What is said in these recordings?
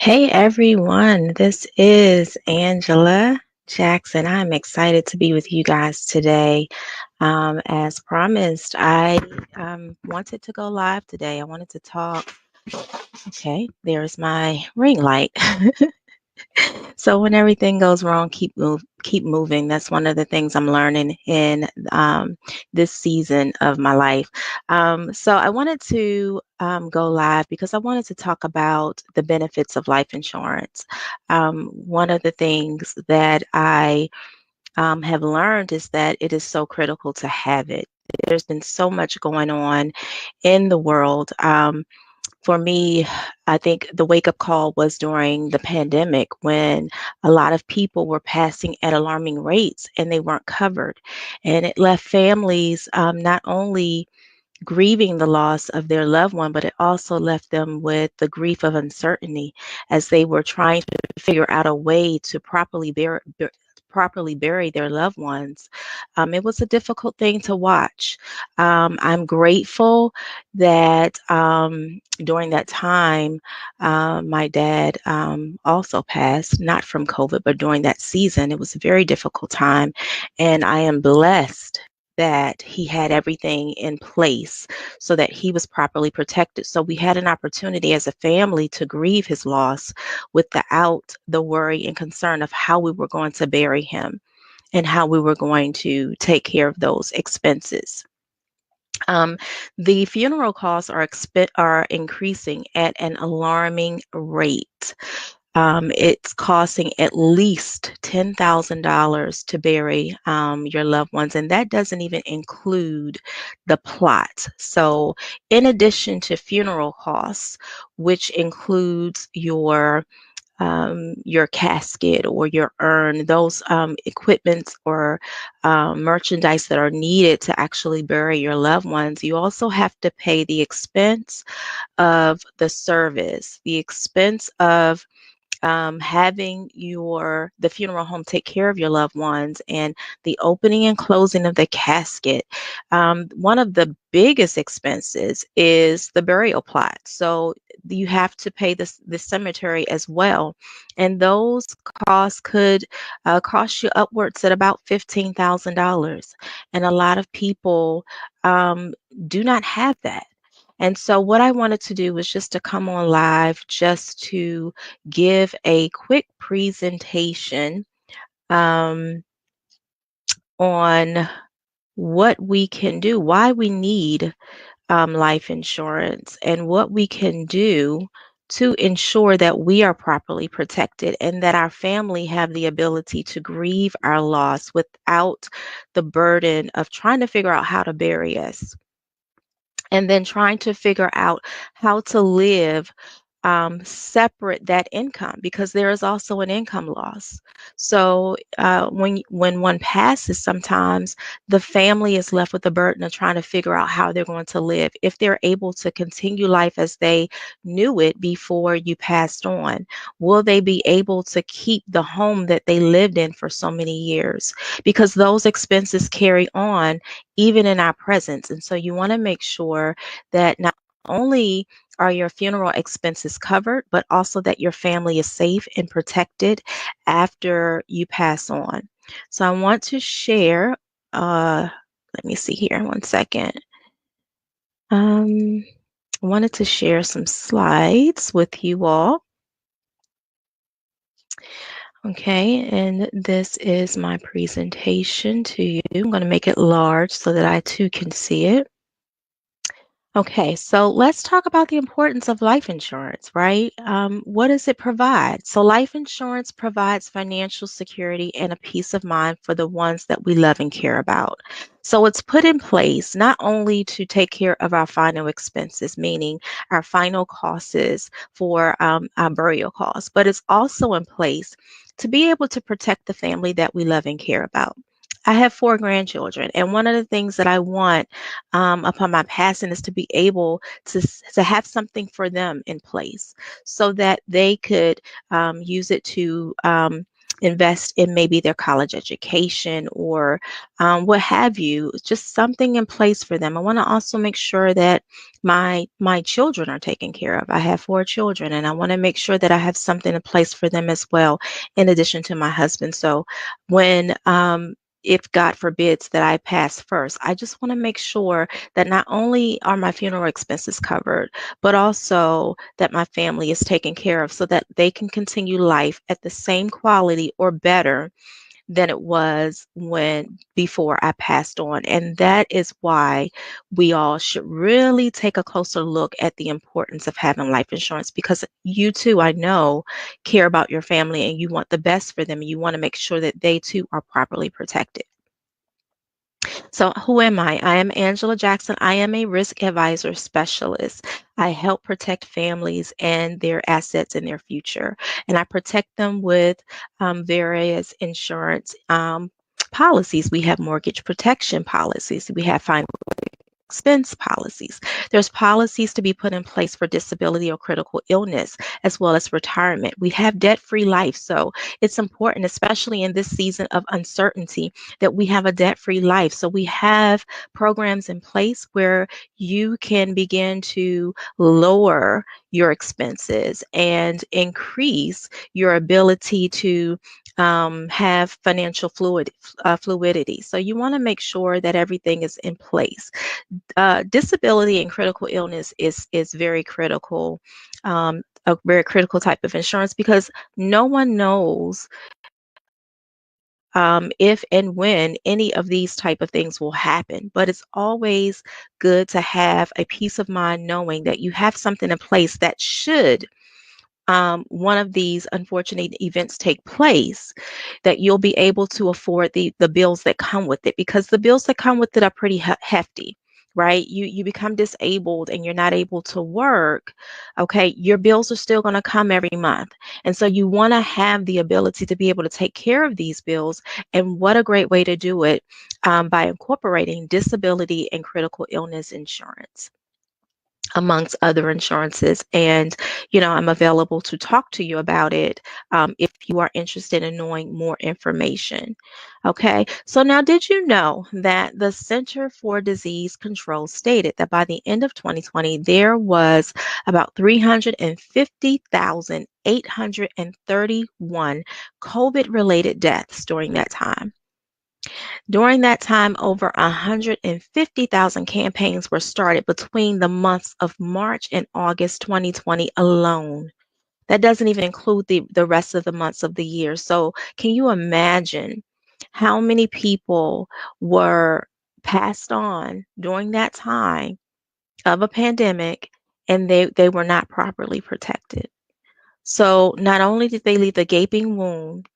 Hey everyone, this is Angela Jackson. I'm excited to be with you guys today. As promised, I wanted to go live today. I wanted to talk. Okay, there's my ring light. So when everything goes wrong, keep moving. That's one of the things I'm learning in this season of my life. So I wanted to go live because I wanted to talk about the benefits of life insurance. One of the things that I have learned is that it is so critical to have it. There's been so much going on in the world. For me, I think the wake up call was during the pandemic when a lot of people were passing at alarming rates and they weren't covered. And it left families not only grieving the loss of their loved one, but it also left them with the grief of uncertainty as they were trying to figure out a way to properly bury their loved ones. It was a difficult thing to watch. I'm grateful that during that time, my dad also passed, not from COVID, but during that season. It was a very difficult time, and I am blessed that he had everything in place so that he was properly protected. So we had an opportunity as a family to grieve his loss without the worry and concern of how we were going to bury him and how we were going to take care of those expenses. Um, the funeral costs are increasing at an alarming rate. It's costing at least $10,000 to bury your loved ones, and that doesn't even include the plot. So, in addition to funeral costs, which includes your casket or your urn, those equipments or merchandise that are needed to actually bury your loved ones, you also have to pay the expense of the service, the expense of having the funeral home take care of your loved ones and the opening and closing of the casket. One of the biggest expenses is the burial plot. So you have to pay the cemetery as well, and those costs could cost you upwards at about $15,000. And a lot of people um, do not have that. And so what I wanted to do was just to come on live just to give a quick presentation um, on what we can do, why we need life insurance, and what we can do to ensure that we are properly protected and that our family have the ability to grieve our loss without the burden of trying to figure out how to bury us and then trying to figure out how to live separate that income, because there is also an income loss. So when one passes, sometimes the family is left with the burden of trying to figure out how they're going to live. If they're able to continue life as they knew it before you passed on, will they be able to keep the home that they lived in for so many years? Because those expenses carry on even in our presence. And so you want to make sure that not only are your funeral expenses covered, but also that your family is safe and protected after you pass on. So I want to share, let me see here, one second. I wanted to share some slides with you all. Okay, and this is my presentation to you. I'm going to make it large so that I too can see it. Okay, so let's talk about the importance of life insurance, right? What does it provide? So, life insurance provides financial security and a peace of mind for the ones that we love and care about. So, it's put in place not only to take care of our final expenses, meaning our final costs for our burial costs, but it's also in place to be able to protect the family that we love and care about. I have 4 grandchildren, and one of the things that I want upon my passing is to be able to have something for them in place so that they could use it to invest in maybe their college education or what have you, just something in place for them. I want to also make sure that my children are taken care of. I have 4 children, and I want to make sure that I have something in place for them as well, in addition to my husband. So when if God forbids that I pass first, I just want to make sure that not only are my funeral expenses covered, but also that my family is taken care of so that they can continue life at the same quality or better than it was when before I passed on. And that is why we all should really take a closer look at the importance of having life insurance, because you too, I know, care about your family and you want the best for them. You want to make sure that they too are properly protected. So, who am I? I am Angela Jackson. I am a risk advisor specialist. I help protect families and their assets and their future. And I protect them with various insurance policies. We have mortgage protection policies, we have financial expense policies. There's policies to be put in place for disability or critical illness, as well as retirement. We have debt-free life. So it's important, especially in this season of uncertainty, that we have a debt-free life. So we have programs in place where you can begin to lower your expenses and increase your ability to have financial fluidity. So you want to make sure that everything is in place. Disability and critical illness is very critical, a very critical type of insurance, because no one knows if and when any of these type of things will happen. But it's always good to have a peace of mind knowing that you have something in place that should one of these unfortunate events take place, that you'll be able to afford the bills that come with it, because the bills that come with it are pretty hefty, right? You become disabled and you're not able to work. Okay, your bills are still going to come every month, and so you want to have the ability to be able to take care of these bills. And what a great way to do it, by incorporating disability and critical illness insurance amongst other insurances. And, I'm available to talk to you about it if you are interested in knowing more information. Okay, so now, did you know that the Center for Disease Control stated that by the end of 2020, there was about 350,831 COVID-related deaths during that time? During that time, over 150,000 campaigns were started between the months of March and August 2020 alone. That doesn't even include the rest of the months of the year. So, can you imagine how many people were passed on during that time of a pandemic, and they were not properly protected? So, not only did they leave a gaping wound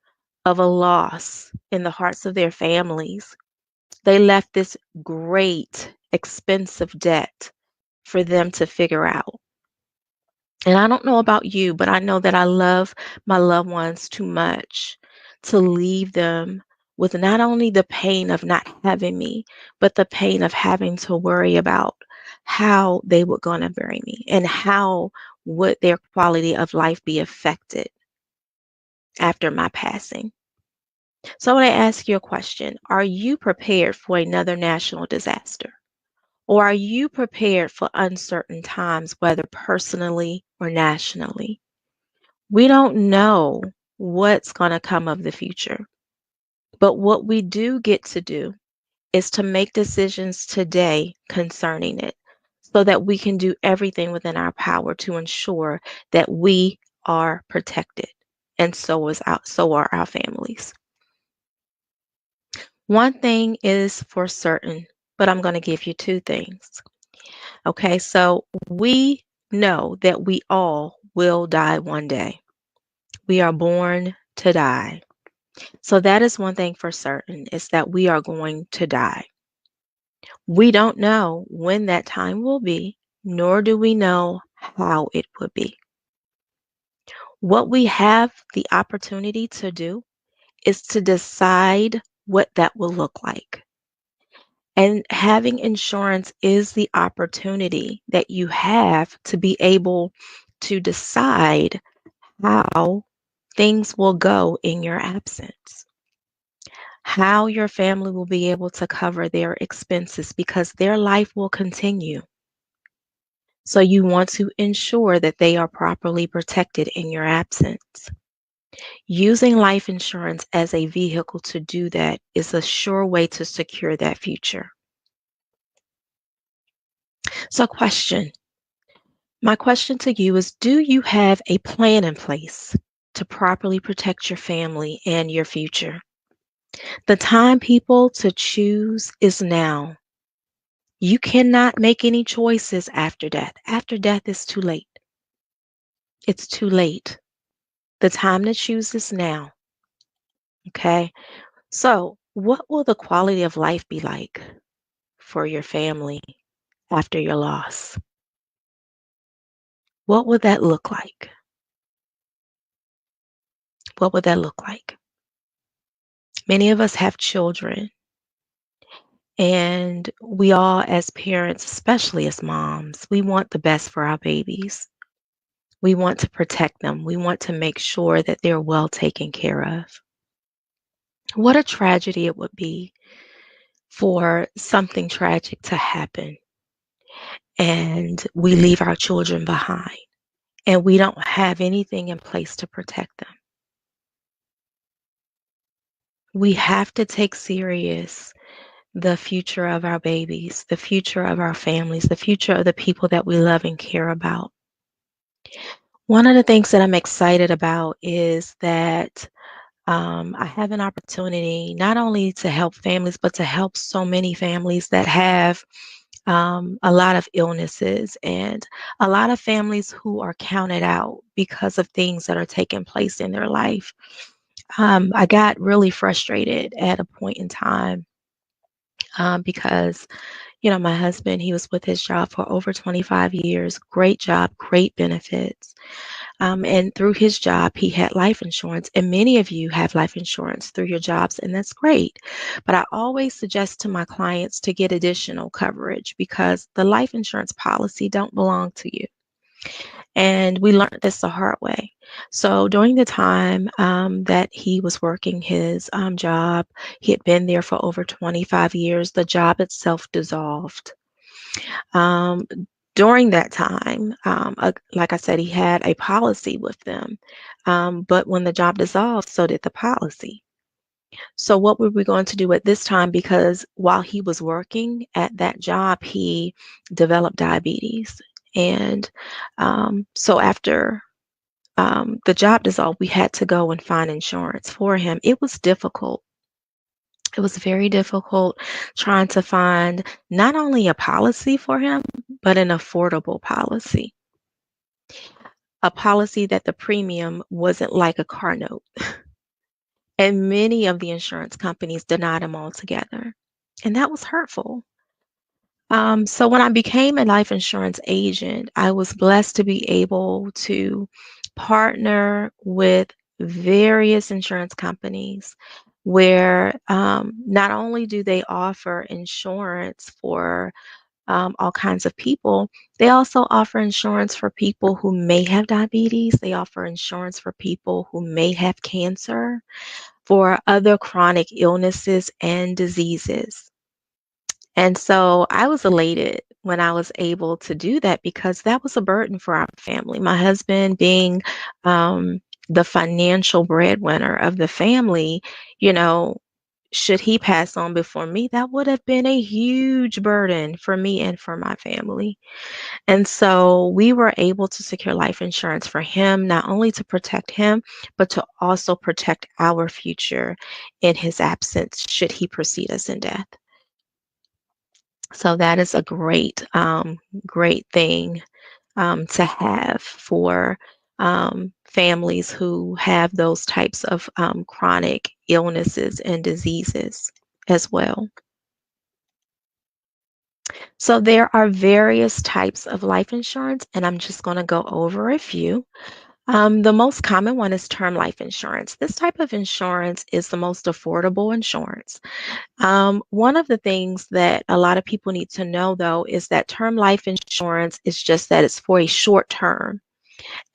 of a loss in the hearts of their families, they left this great, expensive debt for them to figure out. And I don't know about you, but I know that I love my loved ones too much to leave them with not only the pain of not having me, but the pain of having to worry about how they were going to bury me and how would their quality of life be affected after my passing. So I want to ask you a question. Are you prepared for another national disaster? Or are you prepared for uncertain times, whether personally or nationally? We don't know what's going to come of the future. But what we do get to do is to make decisions today concerning it, so that we can do everything within our power to ensure that we are protected. And so are our families. One thing is for certain, but I'm going to give you 2 things. Okay, so we know that we all will die one day. We are born to die. So that is one thing for certain, is that we are going to die. We don't know when that time will be, nor do we know how it would be. What we have the opportunity to do is to decide what that will look like. And having insurance is the opportunity that you have to be able to decide how things will go in your absence, how your family will be able to cover their expenses because their life will continue. So you want to ensure that they are properly protected in your absence. Using life insurance as a vehicle to do that is a sure way to secure that future. So, my question to you is, do you have a plan in place to properly protect your family and your future? The time, people, to choose is now. You cannot make any choices after death. After death is too late. It's too late. The time to choose is now. Okay? So, what will the quality of life be like for your family after your loss? What would that look like? What would that look like? Many of us have children, and we all, as parents, especially as moms, we want the best for our babies. We want to protect them. We want to make sure that they're well taken care of. What a tragedy it would be for something tragic to happen and we leave our children behind and we don't have anything in place to protect them. We have to take serious the future of our babies, the future of our families, the future of the people that we love and care about. One of the things that I'm excited about is that I have an opportunity not only to help families, but to help so many families that have a lot of illnesses and a lot of families who are counted out because of things that are taking place in their life. I got really frustrated at a point in time because, my husband, he was with his job for over 25 years, great job, great benefits. And through his job, he had life insurance. And many of you have life insurance through your jobs, and that's great. But I always suggest to my clients to get additional coverage because the life insurance policy don't belong to you. And we learned this the hard way. So during the time that he was working his job, he had been there for over 25 years. The job itself dissolved. Um, During that time, like I said, he had a policy with them. But when the job dissolved, so did the policy. So what were we going to do at this time? Because while he was working at that job, he developed diabetes. And so after the job dissolved, we had to go and find insurance for him. It was difficult. It was very difficult trying to find not only a policy for him, but an affordable policy. A policy that the premium wasn't like a car note. And many of the insurance companies denied him altogether. And that was hurtful. So when I became a life insurance agent, I was blessed to be able to partner with various insurance companies where not only do they offer insurance for all kinds of people, they also offer insurance for people who may have diabetes. They offer insurance for people who may have cancer, for other chronic illnesses and diseases. And so I was elated when I was able to do that because that was a burden for our family. My husband being the financial breadwinner of the family, you know, should he pass on before me, that would have been a huge burden for me and for my family. And so we were able to secure life insurance for him, not only to protect him, but to also protect our future in his absence should he precede us in death. So that is a great thing to have for families who have those types of chronic illnesses and diseases as well. So there are various types of life insurance, and I'm just going to go over a few. The most common one is term life insurance. This type of insurance is the most affordable insurance. One of the things that a lot of people need to know, though, is that term life insurance is just that it's for a short term.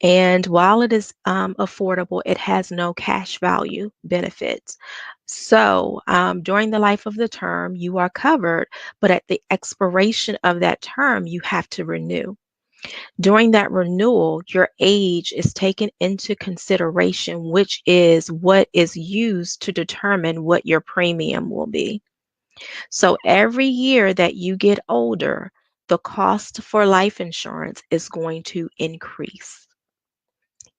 And while it is affordable, it has no cash value benefits. So during the life of the term, you are covered, but at the expiration of that term, you have to renew. During that renewal, your age is taken into consideration, which is what is used to determine what your premium will be. So every year that you get older, the cost for life insurance is going to increase.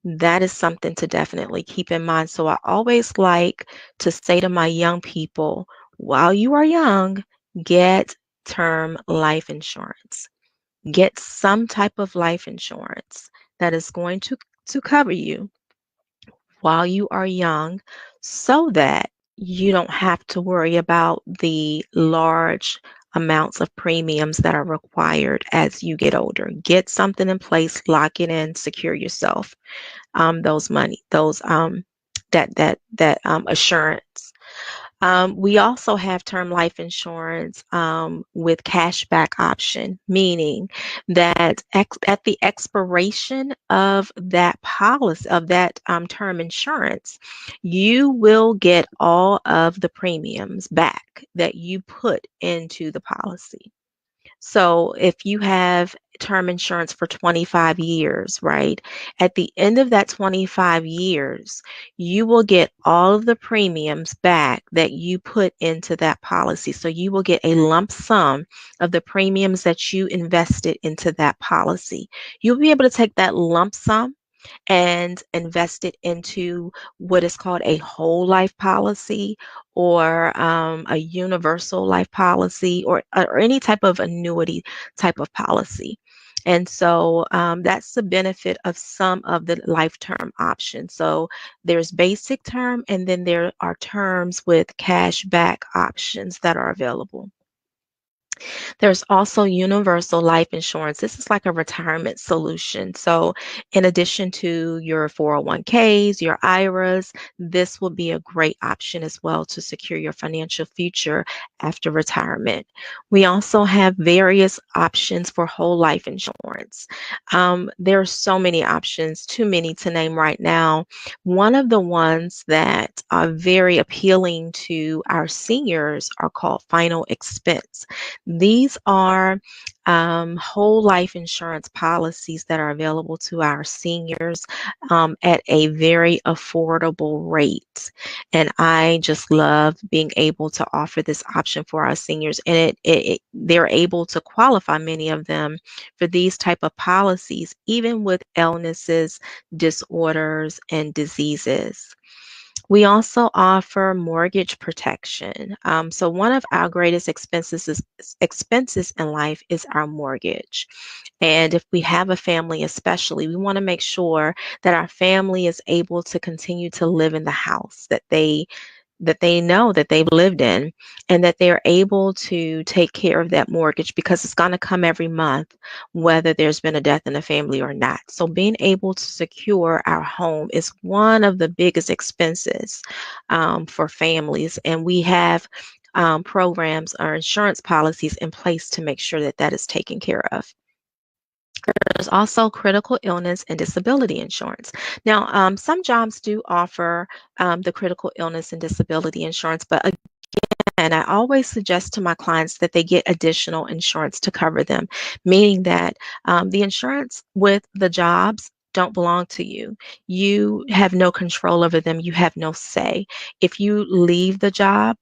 That is something to definitely keep in mind. So I always like to say to my young people, while you are young, get term life insurance. Get some type of life insurance that is going to cover you while you are young so that you don't have to worry about the large amounts of premiums that are required as you get older. Get something in place, lock it in, secure yourself those money, those that assurance. We also have term life insurance with cashback option, meaning that at the expiration of that policy, of that term insurance, you will get all of the premiums back that you put into the policy. So if you have term insurance for 25 years, right? At the end of that 25 years, you will get all of the premiums back that you put into that policy. So you will get a lump sum of the premiums that you invested into that policy. You'll be able to take that lump sum and invest it into what is called a whole life policy or a universal life policy or any type of annuity type of policy. And so that's the benefit of some of the life term options. So there's basic term, and then there are terms with cash back options that are available. There's also universal life insurance. This is like a retirement solution. So, in addition to your 401ks, your IRAs, this will be a great option as well to secure your financial future after retirement. We also have various options for whole life insurance. There are so many options, too many to name right now. One of the ones that are very appealing to our seniors are called final expense. These are whole life insurance policies that are available to our seniors at a very affordable rate. And I just love being able to offer this option for our seniors. And they're able to qualify, many of them, for these type of policies, even with illnesses, disorders, and diseases. We also offer mortgage protection. So one of our greatest expenses in life is our mortgage. And if we have a family, especially, we want to make sure that our family is able to continue to live in the house that they know that they've lived in, and that they're able to take care of that mortgage because it's going to come every month, whether there's been a death in the family or not. So being able to secure our home is one of the biggest expenses for families, and we have programs or insurance policies in place to make sure that that is taken care of. There's also critical illness and disability insurance. Now, some jobs do offer the critical illness and disability insurance, but again, I always suggest to my clients that they get additional insurance to cover them, meaning that the insurance with the jobs don't belong to you. You have no control over them. You have no say. If you leave the job,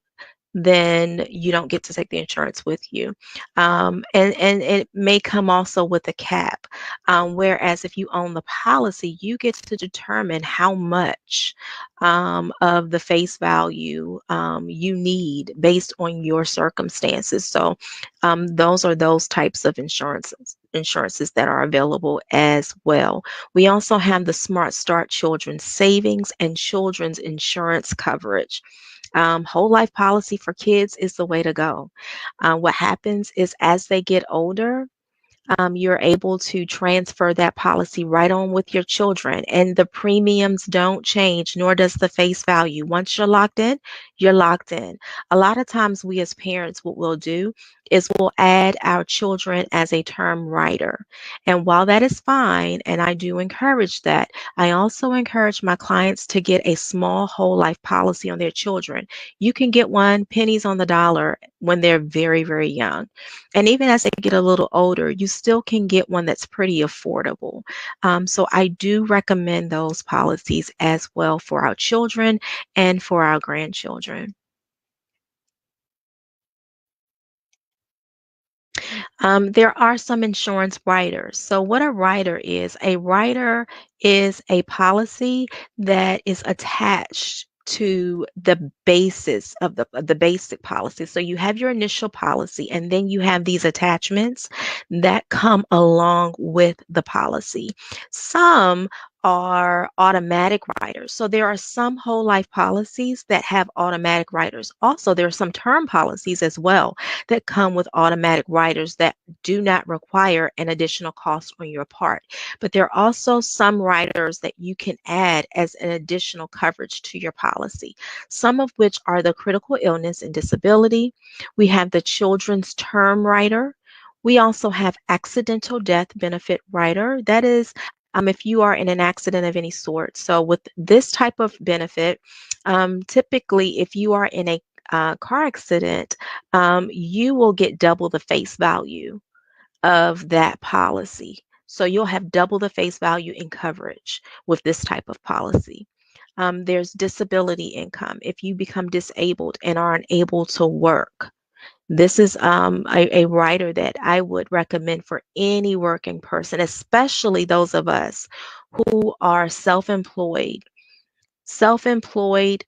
then you don't get to take the insurance with you. And it may come also with a cap. Whereas if you own the policy, you get to determine how much of the face value you need based on your circumstances. So those are those types of insurances that are available as well. We also have the Smart Start Children's Savings and Children's Insurance Coverage. Whole life policy for kids is the way to go. What happens is as they get older, you're able to transfer that policy right on with your children, and the premiums don't change, nor does the face value. Once you're locked in, you're locked in. A lot of times, we as parents, what we'll do is we'll add our children as a term rider. And while that is fine, and I do encourage that, I also encourage my clients to get a small whole life policy on their children. You can get one pennies on the dollar when they're very, very young. And even as they get a little older, you still can get one that's pretty affordable. So I do recommend those policies as well for our children and for our grandchildren. There are some insurance riders. So, what a rider is a policy that is attached to the basis of the basic policy. So, you have your initial policy, and then you have these attachments that come along with the policy. Some are automatic riders. So there are some whole life policies that have automatic riders. Also, there are some term policies as well that come with automatic riders that do not require an additional cost on your part. But there are also some riders that you can add as an additional coverage to your policy, some of which are the critical illness and disability. We have the children's term rider. We also have accidental death benefit rider. That is if you are in an accident of any sort. So with this type of benefit, typically if you are in a car accident, you will get double the face value of that policy. So you'll have double the face value in coverage with this type of policy. There's disability income. If you become disabled and are unable to work, this is a rider that I would recommend for any working person, especially those of us who are self-employed. Self-employed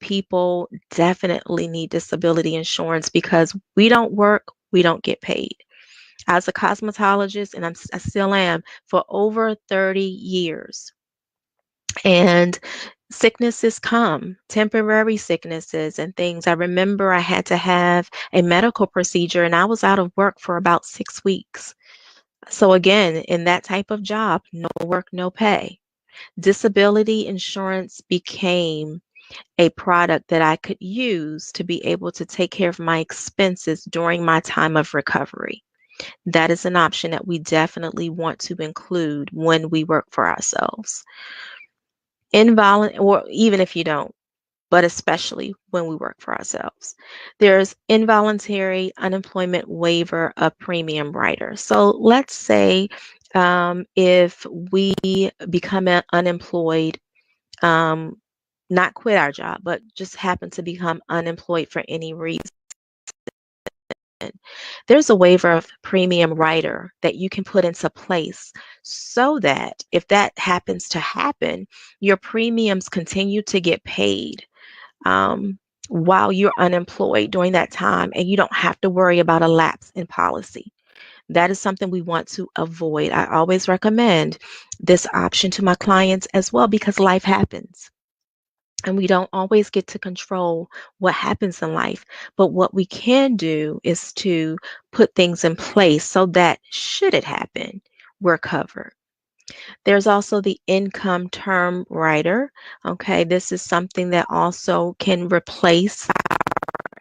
people definitely need disability insurance because we don't work, we don't get paid. As a cosmetologist, and I still am, for over 30 years, and sicknesses come, temporary sicknesses and things. I remember I had to have a medical procedure and I was out of work for about 6 weeks. So again, in that type of job, no work, no pay. Disability insurance became a product that I could use to be able to take care of my expenses during my time of recovery. That is an option that we definitely want to include when we work for ourselves. Or even if you don't, but especially when we work for ourselves. There's involuntary unemployment waiver of premium rider. So let's say if we become unemployed, not quit our job, but just happen to become unemployed for any reason, there's a waiver of premium rider that you can put into place so that if that happens to happen, your premiums continue to get paid um, while you're unemployed during that time, and you don't have to worry about a lapse in policy. That is something we want to avoid. I always recommend this option to my clients as well because life happens. And we don't always get to control what happens in life. But what we can do is to put things in place so that should it happen, we're covered. There's also the income term rider. Okay, this is something that also can replace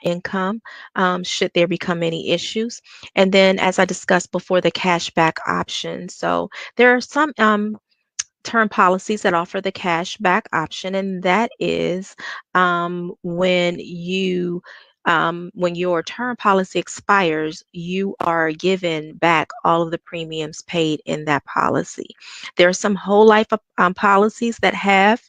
income should there become any issues. And then, as I discussed before, the cashback option. So there are some term policies that offer the cashback option, and that is when your term policy expires, you are given back all of the premiums paid in that policy. There are some whole life policies that have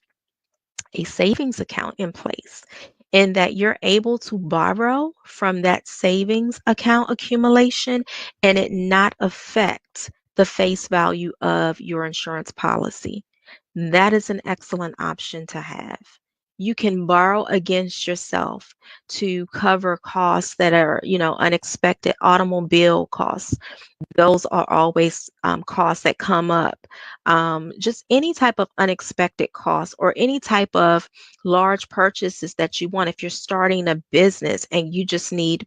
a savings account in place in that you're able to borrow from that savings account accumulation and it not affect the face value of your insurance policy. That is an excellent option to have. You can borrow against yourself to cover costs that are, unexpected automobile costs. Those are always costs that come up. Just any type of unexpected costs or any type of large purchases that you want. If you're starting a business and you just need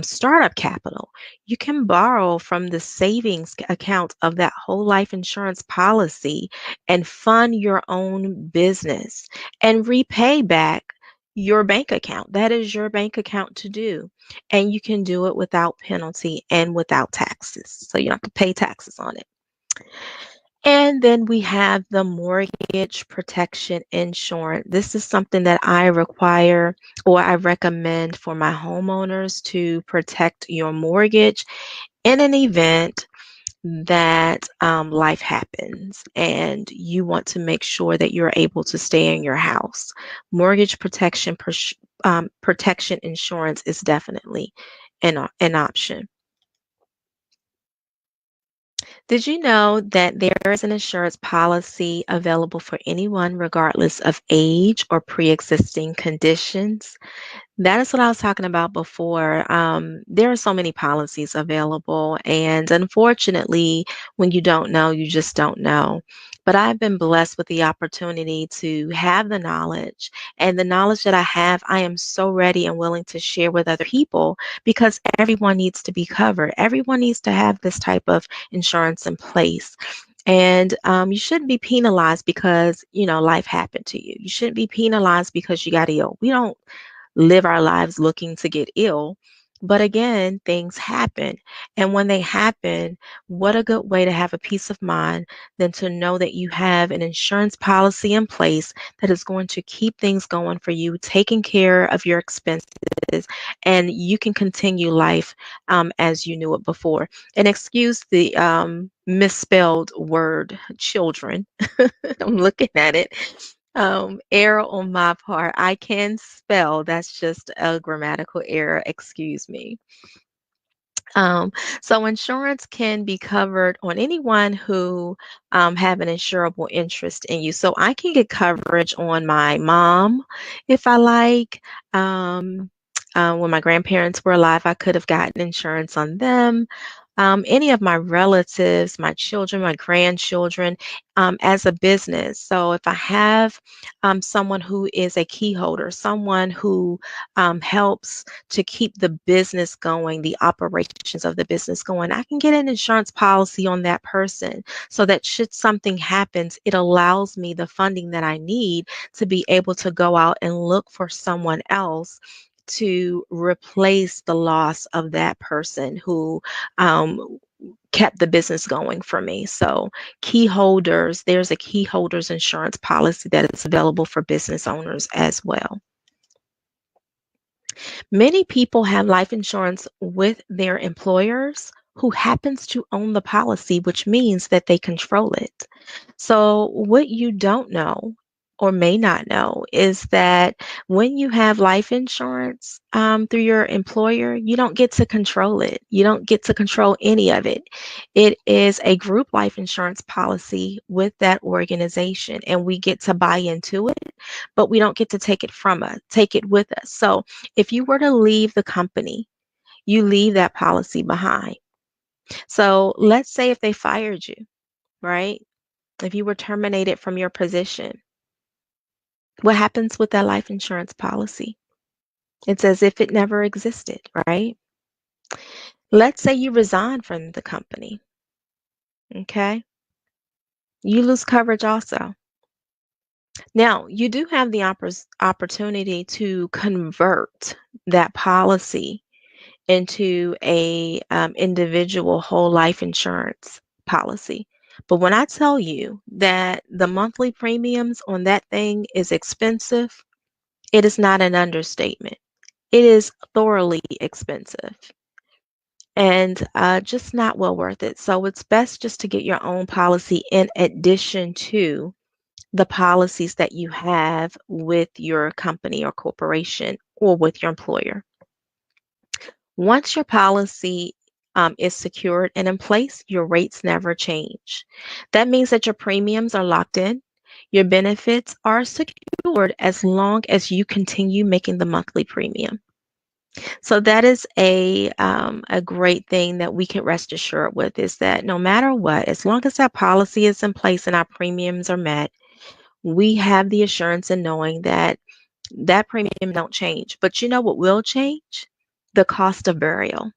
startup capital, you can borrow from the savings account of that whole life insurance policy and fund your own business and repay back your bank account. That is your bank account to do. And you can do it without penalty and without taxes. So you don't have to pay taxes on it. And then we have the mortgage protection insurance. This is something that I require or I recommend for my homeowners to protect your mortgage in an event that life happens and you want to make sure that you're able to stay in your house. Mortgage protection insurance is definitely an option. Did you know that there is an insurance policy available for anyone regardless of age or pre-existing conditions? That is what I was talking about before. There are so many policies available, and unfortunately, when you don't know, you just don't know. But I've been blessed with the opportunity to have the knowledge, and the knowledge that I have, I am so ready and willing to share with other people because everyone needs to be covered. Everyone needs to have this type of insurance in place. And you shouldn't be penalized because, life happened to you. You shouldn't be penalized because you got ill. We don't live our lives looking to get ill. But again, things happen. And when they happen, what a good way to have a peace of mind than to know that you have an insurance policy in place that is going to keep things going for you, taking care of your expenses, and you can continue life as you knew it before. And excuse the misspelled word children. I'm looking at it. Error on my part. I can spell. That's just a grammatical error. Excuse me. Um, so insurance can be covered on anyone who have an insurable interest in you. So I can get coverage on my mom if I like. When my grandparents were alive, I could have gotten insurance on them. Any of my relatives, my children, my grandchildren, as a business. So if I have someone who is a key holder, someone who helps to keep the business going, the operations of the business going, I can get an insurance policy on that person so that should something happens, it allows me the funding that I need to be able to go out and look for someone else to replace the loss of that person who kept the business going for me. So key holders, there's a key holders insurance policy that is available for business owners as well. Many people have life insurance with their employers who happens to own the policy, which means that they control it. So, what you don't know or may not know is that when you have life insurance through your employer, you don't get to control it. You don't get to control any of it. It is a group life insurance policy with that organization, and we get to buy into it, but we don't get to take it with us. So, if you were to leave the company, you leave that policy behind. So, let's say if they fired you, right? If you were terminated from your position, what happens with that life insurance policy? It's as if it never existed, right? Let's say you resign from the company, okay? You lose coverage also. Now, you do have the opportunity to convert that policy into a individual whole life insurance policy. But when I tell you that the monthly premiums on that thing is expensive, it is not an understatement. It is thoroughly expensive and just not well worth it. So it's best just to get your own policy in addition to the policies that you have with your company or corporation or with your employer. Once your policy is secured and in place, your rates never change. That means that your premiums are locked in. Your benefits are secured as long as you continue making the monthly premium. So that is a great thing that we can rest assured with is that no matter what, as long as that policy is in place and our premiums are met, we have the assurance in knowing that that premium don't change. But you know what will change? The cost of burial.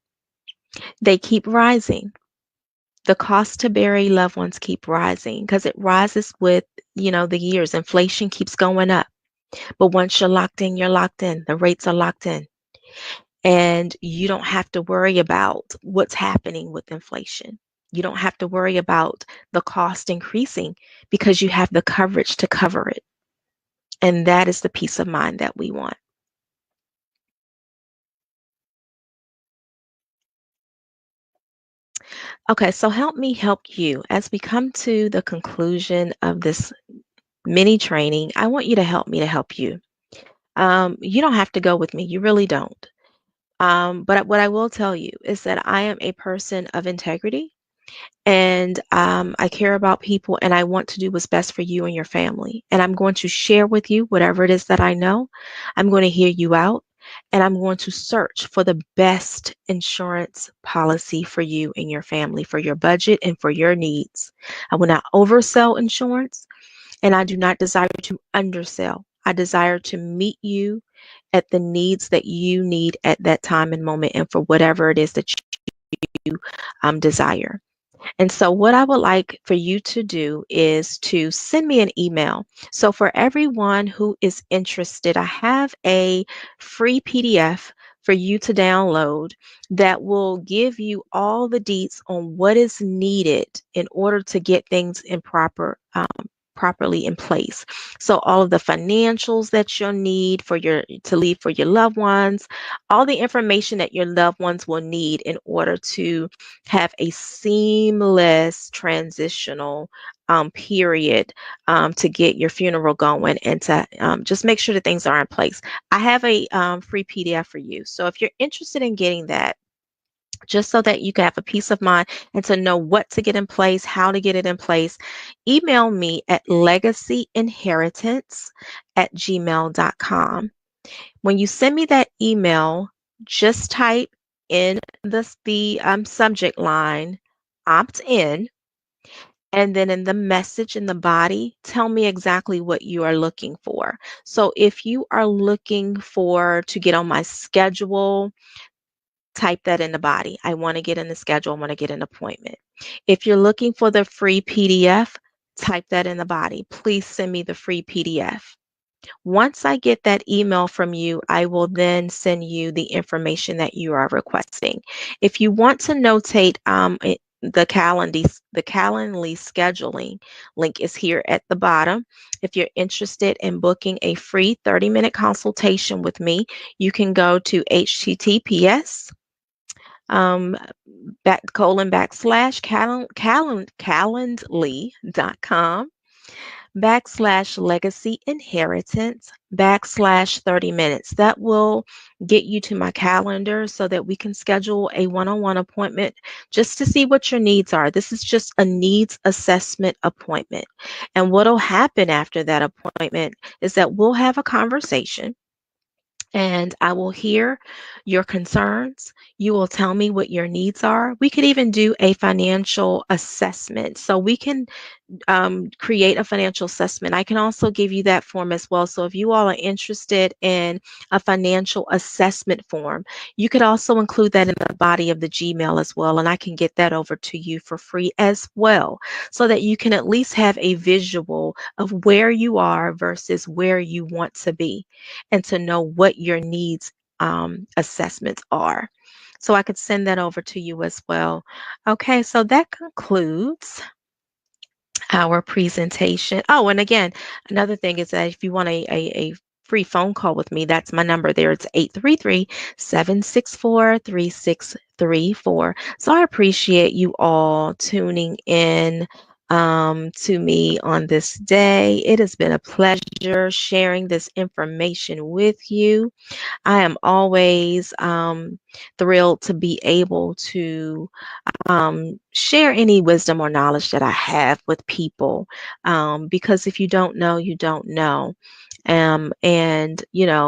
They keep rising. The cost to bury loved ones keep rising because it rises with, the years. Inflation keeps going up. But once you're locked in, you're locked in. The rates are locked in. And you don't have to worry about what's happening with inflation. You don't have to worry about the cost increasing because you have the coverage to cover it. And that is the peace of mind that we want. Okay, so help me help you. As we come to the conclusion of this mini training, I want you to help me to help you. You don't have to go with me, you really don't. But what I will tell you is that I am a person of integrity. And I care about people and I want to do what's best for you and your family. And I'm going to share with you whatever it is that I know. I'm going to hear you out and I'm going to search for the best insurance policy for you and your family, for your budget and for your needs. I will not oversell insurance and I do not desire to undersell. I desire to meet you at the needs that you need at that time and moment and for whatever it is that you desire. And so, what I would like for you to do is to send me an email. So, for everyone who is interested, I have a free PDF for you to download that will give you all the deets on what is needed in order to get things in properly in place. So all of the financials that you'll need for your to leave for your loved ones, all the information that your loved ones will need in order to have a seamless transitional period to get your funeral going and to just make sure that things are in place. I have a free PDF for you. So if you're interested in getting that, just so that you can have a peace of mind and to know what to get in place, how to get it in place, email me at legacyinheritance@gmail.com. When you send me that email, just type in the subject line, opt in, and then in the message in the body, tell me exactly what you are looking for. So if you are looking for to get on my schedule, type that in the body. I want to get in the schedule. I want to get an appointment. If you're looking for the free PDF, type that in the body. Please send me the free PDF. Once I get that email from you, I will then send you the information that you are requesting. If you want to notate the Calendly scheduling link is here at the bottom. If you're interested in booking a free 30-minute consultation with me, you can go to https um, calendly.com legacy inheritance 30 minutes. That will get you to my calendar so that we can schedule a one-on-one appointment just to see what your needs are. This is just a needs assessment appointment. And what will happen after that appointment is that we'll have a conversation and I will hear your concerns. You will tell me what your needs are. We could even do a financial assessment. So we can create a financial assessment. I can also give you that form as well. So if you all are interested in a financial assessment form, you could also include that in the body of the Gmail as well. And I can get that over to you for free as well, so that you can at least have a visual of where you are versus where you want to be and to know what your needs assessments are. So I could send that over to you as well. Okay, so that concludes our presentation. Oh, and again, another thing is that if you want a free phone call with me, that's my number there. It's 833-764-3634. So I appreciate you all tuning in to me on this day. It has been a pleasure sharing this information with you. I am always thrilled to be able to share any wisdom or knowledge that I have with people. Because if you don't know, you don't know. And,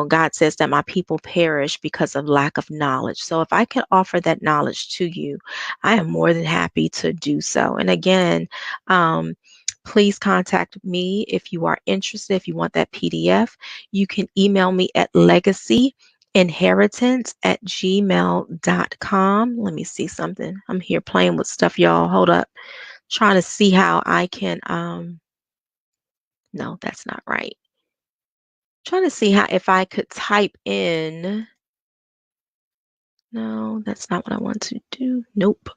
God says that my people perish because of lack of knowledge. So if I can offer that knowledge to you, I am more than happy to do so. And again, please contact me if you are interested, if you want that PDF. You can email me at legacyinheritance@gmail.com. Let me see something. I'm here playing with stuff, y'all. Hold up. Trying to see how I can no, that's not right. Trying to see how if I could type in. No, that's not what I want to do. Nope.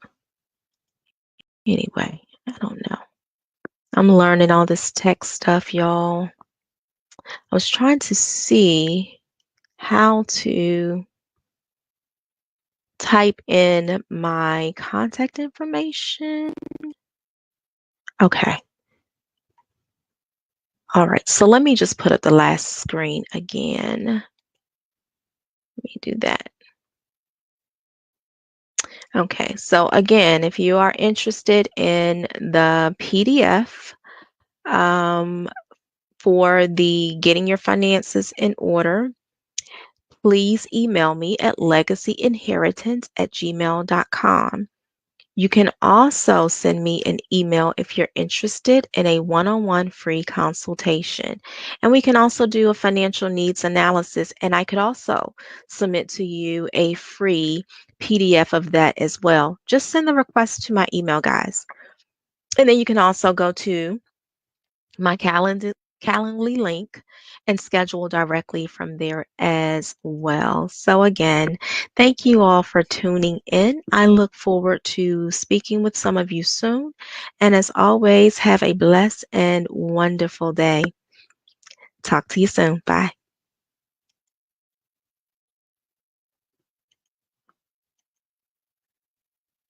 Anyway, I don't know. I'm learning all this tech stuff, y'all. I was trying to see how to type in my contact information. Okay. All right. So let me just put up the last screen again. Let me do that. Okay. So again, if you are interested in the PDF for the Getting Your Finances in Order, please email me at legacyinheritance@gmail.com. You can also send me an email if you're interested in a one-on-one free consultation. And we can also do a financial needs analysis, and I could also submit to you a free PDF of that as well. Just send the request to my email, guys. And then you can also go to my Calendly link and schedule directly from there as well. So again, thank you all for tuning in. I look forward to speaking with some of you soon. And as always, have a blessed and wonderful day. Talk to you soon. Bye.